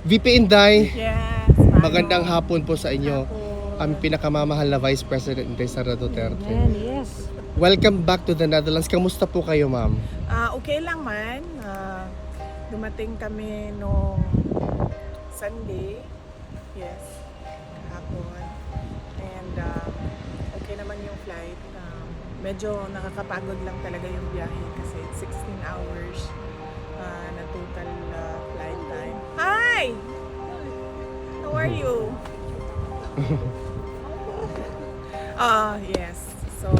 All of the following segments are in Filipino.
VP Inday, Yes. magandang hapon po sa inyo. Ang pinakamamahal na Vice President Inday Sara Duterte. Yes. Welcome back to the Netherlands. Kamusta po kayo, ma'am? Okay lang man. Dumating kami nung Sunday. Yes. Kahapon. And okay naman yung flight. Medyo nakakapagod lang talaga yung biyahe kasi 16 hours na total flight time. Hi! How are you? Yes. So,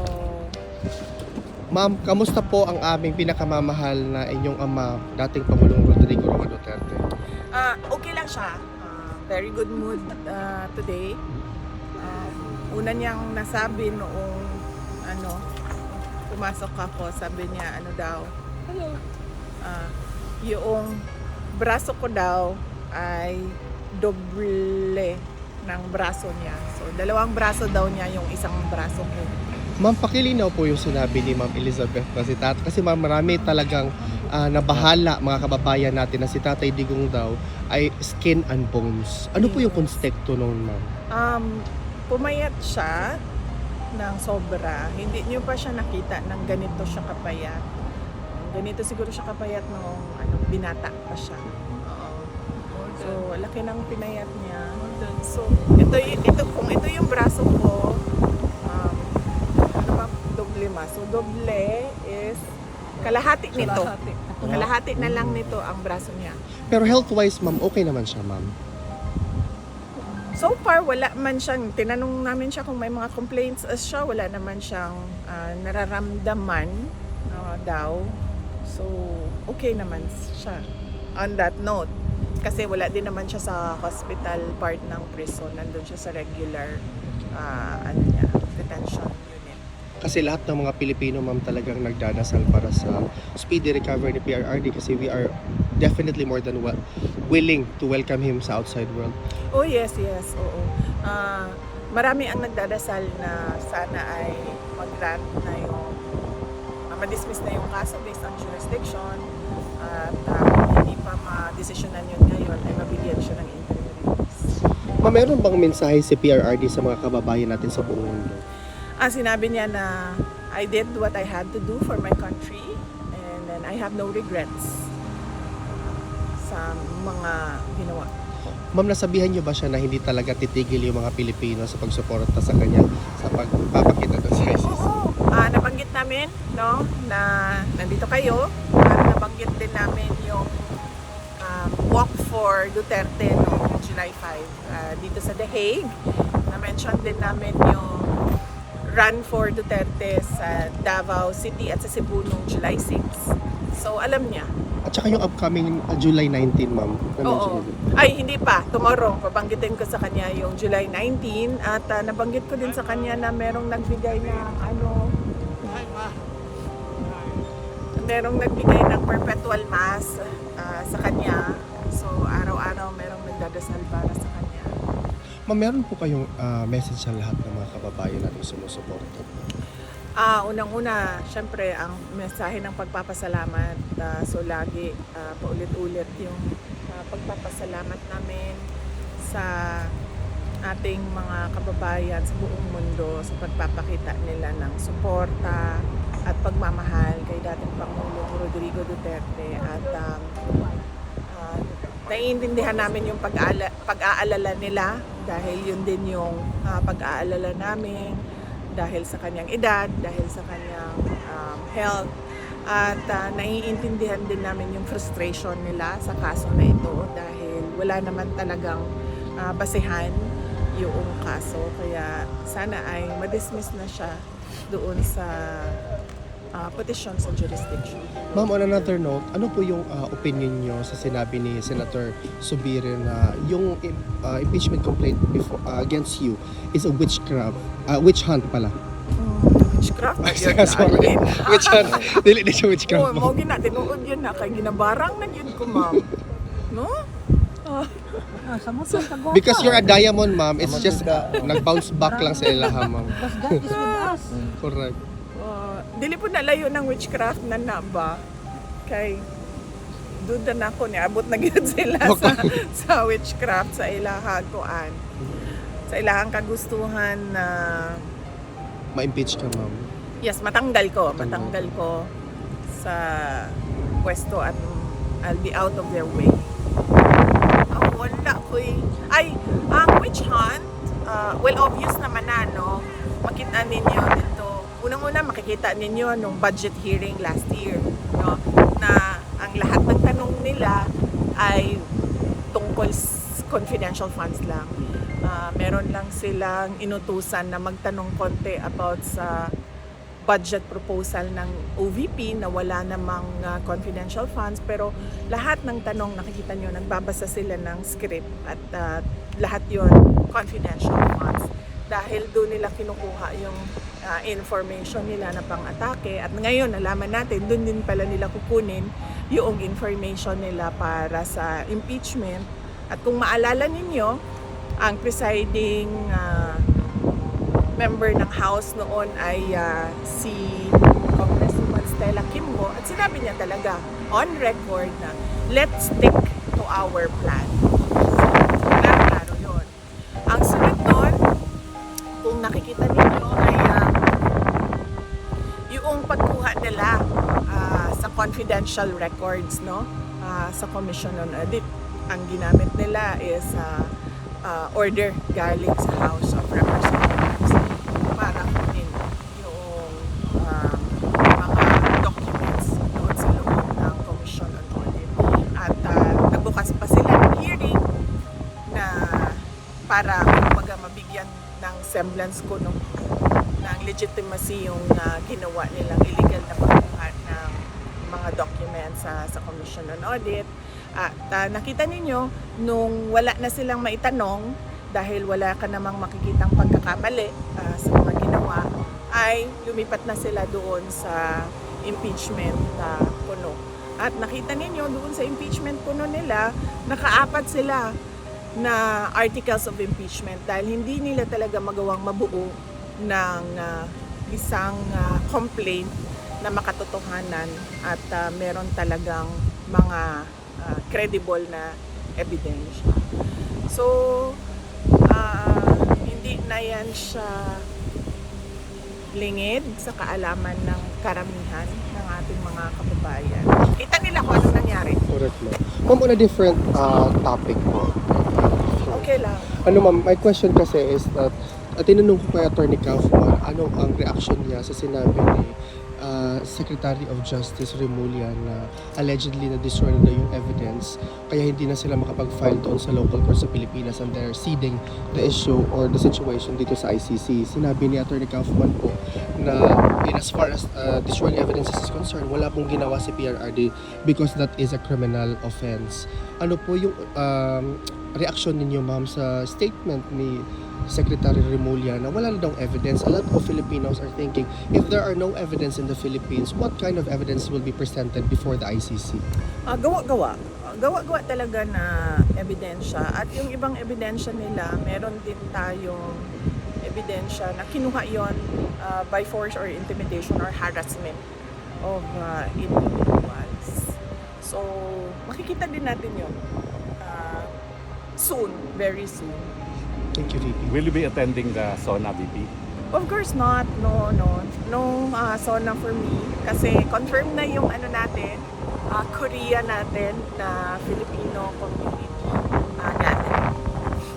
Ma'am, kamusta po ang aming pinakamamahal na inyong ama, dating Pangulong Rodrigo Roa Duterte? okay lang siya. Very good mood today. Una niyang nasabi noong pumasok ako, sabi niya yung braso ko daw ay doble ng braso niya. So, dalawang braso daw niya yung isang braso ko. Ma'am, pakilinaw po yung sinabi ni Ma'am Elizabeth na si Tatay. Kasi ma'am, marami talagang nabahala mga kababayan natin na si Tatay Digong daw ay skin and bones. Ano po yung konsepto noon, ma'am? Pumayat siya ng sobra. Hindi niyo pa siya nakita ng ganito siya kapayat. Ganito siguro siya kapayat nung binata pa siya. So, laki ng pinayat niya. So, ito kung ito yung braso ko, doble ma. So, doble is kalahati nito. Kalahati na lang nito ang braso niya. Pero health-wise, ma'am, okay naman siya, ma'am. So far, wala man siyang, tinanong namin siya kung may mga complaints siya, wala naman siyang nararamdaman daw. So, okay naman siya. On that note, kasi wala din naman siya sa hospital part ng prison, nandun siya sa regular detention unit. Kasi lahat ng mga Pilipino, ma'am, talagang nagdadasal para sa speedy recovery ni PRRD kasi we are definitely more than willing to welcome him sa outside world. Oh yes, oo. Marami ang nagdadasal na sana ay mag-grant na yung ma-dismiss na yung kaso based on jurisdiction at hindi pa ma-desisyonan yun ngayon ay mabigyan siya ng interim release. Ma'am, meron bang mensahe si PRRD sa mga kababayan natin sa buong mundo? Sinabi niya na I did what I had to do for my country and then I have no regrets sa mga ginawa. Ma'am, nasabihan niyo ba siya na hindi talaga titigil yung mga Pilipino sa pagsuporta sa kanya sa pagpapakita ng ICC? Oo. Nabanggit namin na nandito kayo. Nabanggit din namin yung walk for Duterte noong July 5 dito sa The Hague. Na-mention din namin yung run for Duterte sa Davao City at sa Cebu noong July 6. So, alam niya. At saka yung upcoming July 19, ma'am. Oo. Ay, hindi pa. Tomorrow, babanggitin ko sa kanya yung July 19 at nabanggit ko din sa kanya na merong nagbigay ng merong nagbigay ng perpetual mass sa kanya. So, araw-araw merong nagdadasal para sa kanya. Ma'am, meron po kayong message sa lahat ng mga kababayan natin sumusuporta? Unang-una, syempre, ang mensahe ng pagpapasalamat. So, lagi paulit-ulit yung pagpapasalamat namin sa ating mga kababayan sa buong mundo sa pagpapakita nila ng suporta at pagmamahal kay dating Pangulong Rodrigo Duterte at naiintindihan namin yung pag-aalala nila dahil yun din yung pag-aalala namin dahil sa kanyang edad, dahil sa kanyang health at naiintindihan din namin yung frustration nila sa kaso na ito dahil wala naman talagang basehan yung kaso kaya sana ay ma-dismiss na siya doon sa petition sa jurisdiction. Ma'am, on another note, ano po yung opinion nyo sa sinabi ni Senator Zubiri na yung impeachment complaint against you is a witch hunt pala? Witchcraft? Sorry. Witch hunt. Dili na siya witchcraft. Oo, mo tinuod yun na kay ginabarang na yun ko, ma'am. No? Because you're a diamond, ma'am, it's just nag-bounce back lang sa ilaha, ma'am. Because God is with us. Correct. Dili po nalayo ng witchcraft na ba? Kay duda na ako niabot na gyud sila sa witchcraft sa ilahang kuan. Sa ilahang kagustuhan na Ma-impeach ka, ma'am. yes, matanggal ko sa pwesto at I'll be out of their way. Wala ko ang witch hunt, well, obvious naman na, no? Makita ninyo dito. Unang-una, makikita ninyo nung budget hearing last year, no? Na ang lahat ng tanong nila ay tungkol confidential funds lang. Meron lang silang inutusan na magtanong konti about sa budget proposal ng OVP na wala namang confidential funds, pero lahat ng tanong nakikita nyo, nagbabasa sila ng script at lahat yon confidential funds dahil doon nila kinukuha yung information nila na pang-atake, at ngayon nalaman natin doon din pala nila kukunin yung information nila para sa impeachment. At kung maalala ninyo, ang presiding member ng House noon ay si Congresswoman Stella Kimbo, at sinabi niya talaga on record na let's stick to our plan. Klaro yun. Ang sunod doon, kung nakikita ninyo, ay yung pagkuha nila sa confidential records, no? Sa Commission on Audit, ang ginamit nila is order galing sa House of Representatives para kunin yung mga documents doon sa loob ng Commission on Audit. At nagbukas pa sila ng hearing na para kumbaga mabigyan ng semblance ko ng legitimacy yung ginawa nilang illegal na pagkuha ng mga documents sa Commission on Audit. At nakita ninyo, nung wala na silang maitanong, dahil wala ka namang makikitang pagkakamali sa mga ginawa, ay lumipat na sila doon sa impeachment puno. At nakita ninyo, doon sa impeachment puno nila, nakaapat sila na articles of impeachment dahil hindi nila talaga magawang mabuo ng isang complaint na makatotohanan at meron talagang mga credible na ebidensya. So, hindi na yan siya lingid sa kaalaman ng karamihan ng ating mga kababayan. Kita nila kung anong nangyari. Correct, ma'am. Ma'am, on a different topic po. Okay lang. Ano, ma'am, my question kasi is that tinanong ko kay Attorney Kaufman ano ang reaction niya sa sinabi ni Secretary of Justice Remulla na allegedly na-destroy na yung evidence kaya hindi na sila makapag-file doon sa local court sa Pilipinas and they're ceding the issue or the situation dito sa ICC. Sinabi ni Attorney Kaufman po na as far as destroying evidence is concerned, wala pong ginawa si PRRD because that is a criminal offense. Ano po yung reaction ninyo, ma'am, sa statement ni Secretary Remulla na wala na daw evidence? A lot of Filipinos are thinking, if there are no evidence in the Philippines, what kind of evidence will be presented before the ICC? Gawa-gawa. Gawa-gawa talaga na ebidensya. At yung ibang ebidensya nila, meron din tayong ebidensya na kinuha yon by force or intimidation or harassment of individuals. So, makikita din natin yun soon, very soon. Thank you, VP. Will you be attending the SONA, VP? Of course not. No SONA for me. Kasi confirm na yung ano natin, Korea natin na Filipino community gathering.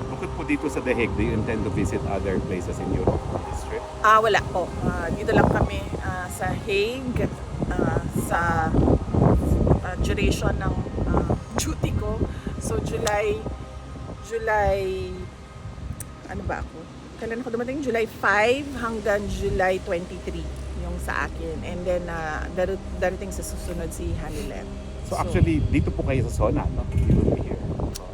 Bukod po dito sa The Hague, do you intend to visit other places in Europe on this trip? Wala po. Dito lang kami sa Hague sa duration ng duty ko. So July ano ba ako? Kailan ako dumating? July 5 hanggang July 23 yung sa akin. And then, darating sa susunod si Hanilet. So actually, dito po kayo sa SONA, no? You will be here.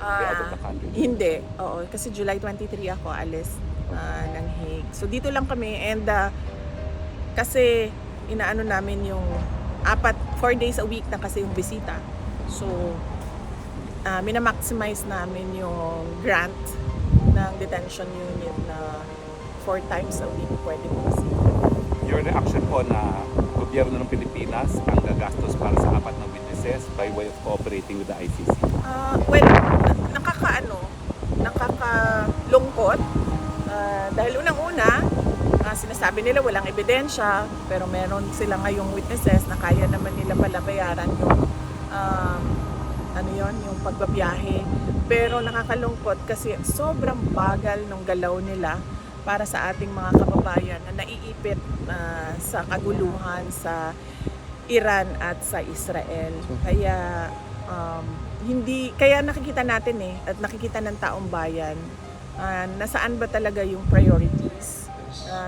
Be out of the country. Hindi. Oo. Kasi July 23 ako alis ng Hague. So dito lang kami. And kasi inaano namin yung 4 days a week na kasi yung bisita. So, minamaximize namin yung grant ng detention unit na 4 times a week pwede mo bisita. Your reaction po na gobyerno ng Pilipinas ang gagastos para sa 4 na witnesses witnesses by way of cooperating with the ICC? Well, nakakalungkot. Dahil unang-una, sinasabi nila walang ebidensya, pero meron sila ngayong witnesses na kaya naman nila pala bayaran yung pagbabiyahe. Pero nakakalungkot kasi sobrang bagal ng galaw nila para sa ating mga kababayan na naiipit sa kaguluhan sa Iran at sa Israel. Kaya kaya nakikita natin at nakikita ng taong bayan nasaan ba talaga yung priorities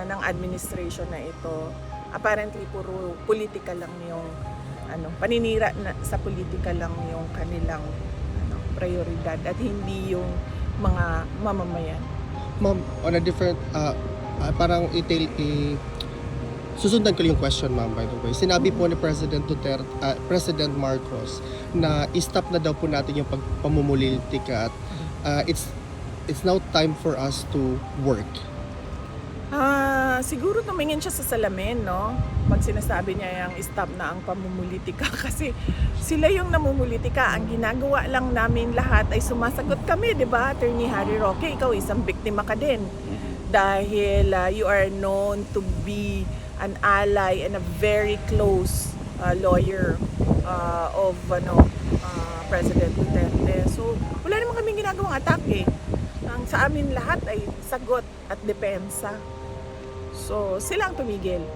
ng administration na ito. Apparently puro politika lang yung paninira sa politika lang yung kanilang prioridad at hindi yung mga mamamayan. Ma'am, on a different, parang susundan ko yung question, ma'am, by the way. Sinabi po ni President President Marcos na i-stop na daw po natin yung pamumulitika at it's now time for us to work. Siguro tumingin siya sa salamin, no? Pag sinasabi niya yung stop na ang pamumulitika kasi sila yung namumulitika. Ang ginagawa lang namin lahat ay sumasagot kami, di ba? Attorney Harry Roque, ikaw isang biktima ka din. Dahil you are known to be an ally and a very close lawyer of President Duterte. So, wala naman kaming ginagawang atake. Ang sa amin lahat ay sagot at depensa. So, sila ang tumigil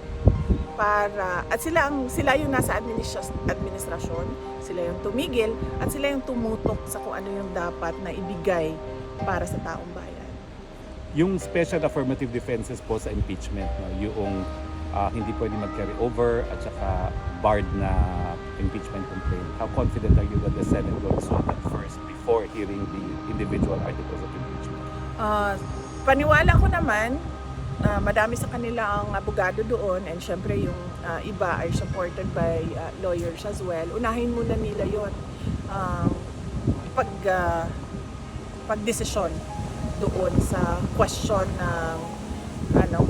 at sila yung nasa administrasyon, sila yung tumigil at sila yung tumutok sa kung ano yung dapat na ibigay para sa taong bayan. Yung special affirmative defenses po sa impeachment, yung hindi pwede mag-carry over at saka barred na impeachment complaint. How confident are you that the Senate will solve that first before hearing the individual articles of impeachment? Paniwala ko naman, madami sa kanila ang abogado doon and syempre yung iba ay supported by lawyers as well. Unahin muna nila yon pagdesisyon doon sa question ng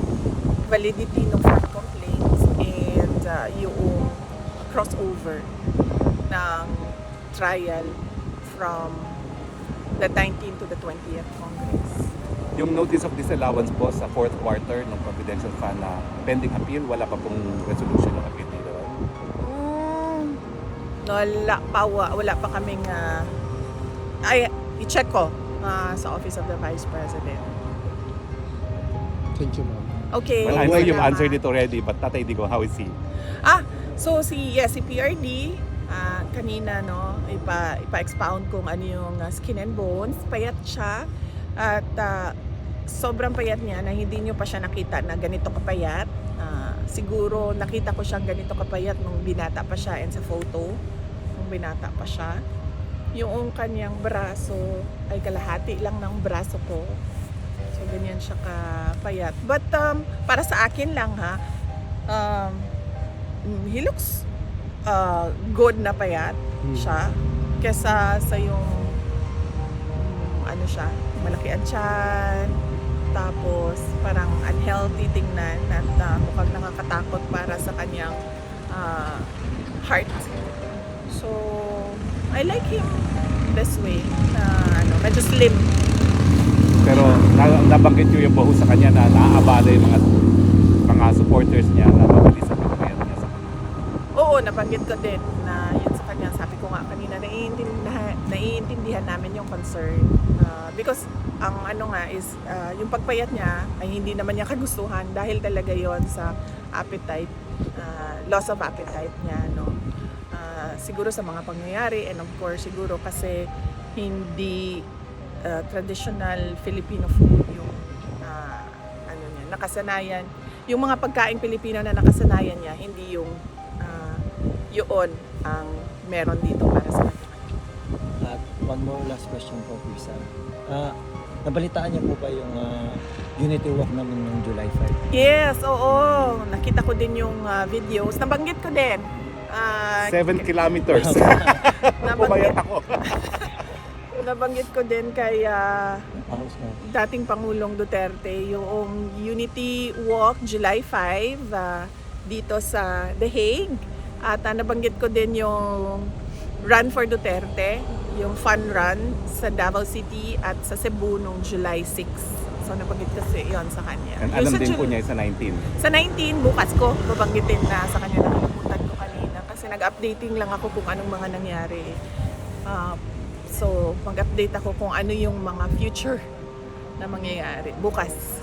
validity ng fact complaints and yung crossover ng trial from the 19th to the 20th Congress. Yung notice of disallowance po sa fourth quarter ng confidential fund na pending appeal, wala pa pong resolution ng appeal nila? Wala pa kaming i-check ko sa Office of the Vice President. Thank you, ma'am. Okay. Well, I know you've salamat. answered it already, but Tatay Digong, how is he? So si PRD, kanina ipa-expound kung ano yung skin and bones, payat siya at sobrang payat niya na hindi niyo pa siya nakita na ganito kapayat. Siguro nakita ko siyang ganito kapayat nung binata pa siya and sa photo nung binata pa siya. Yung kanyang braso ay kalahati lang ng braso ko. So ganyan siya kapayat. But para sa akin lang he looks good na payat siya kesa sa yung siya, malaki ang tiyan, tapos parang unhealthy tingnan at mukhang nakakatakot para sa kanyang heart. So I like him this way na medyo slim. Pero nabanggit niyo yung baho sa kanya na naaabala yung mga supporters niya na mabilis ang pagpapayat niya sa kanya. Oo, nabanggit ko din na yun sa kanya. Sabi ko nga kanina, naiintindihan namin yung concern. Because ang is yung pagpayat niya ay hindi naman niya kagustuhan dahil talaga yon sa appetite, loss of appetite niya, no? Siguro sa mga pangyayari and of course siguro kasi hindi traditional Filipino food yung niya, nakasanayan. Yung mga pagkaing Pilipino na nakasanayan niya, hindi yung yun ang meron dito para sa kanya. At one more last question po, Krisa. Nabalitaan niyo po ba yung unity walk namin noong July 5? Yes, oo. Nakita ko din yung videos. Nabanggit ko din. 7 kilometers. Pumayat ako. Nabanggit ko din kay dating Pangulong Duterte yung Unity Walk July 5 dito sa The Hague. At nabanggit ko din yung Run for Duterte, yung fun run sa Davao City at sa Cebu noong July 6. So nabanggit kasi yon sa kanya. And Yung alam sa din po niya sa 19. Sa 19, bukas ko, babanggitin na sa kanya, nakalimutan ko kanina. Kasi nag-updating lang ako kung anong mga nangyari. So, mag-update ako kung ano yung mga future na mangyayari bukas.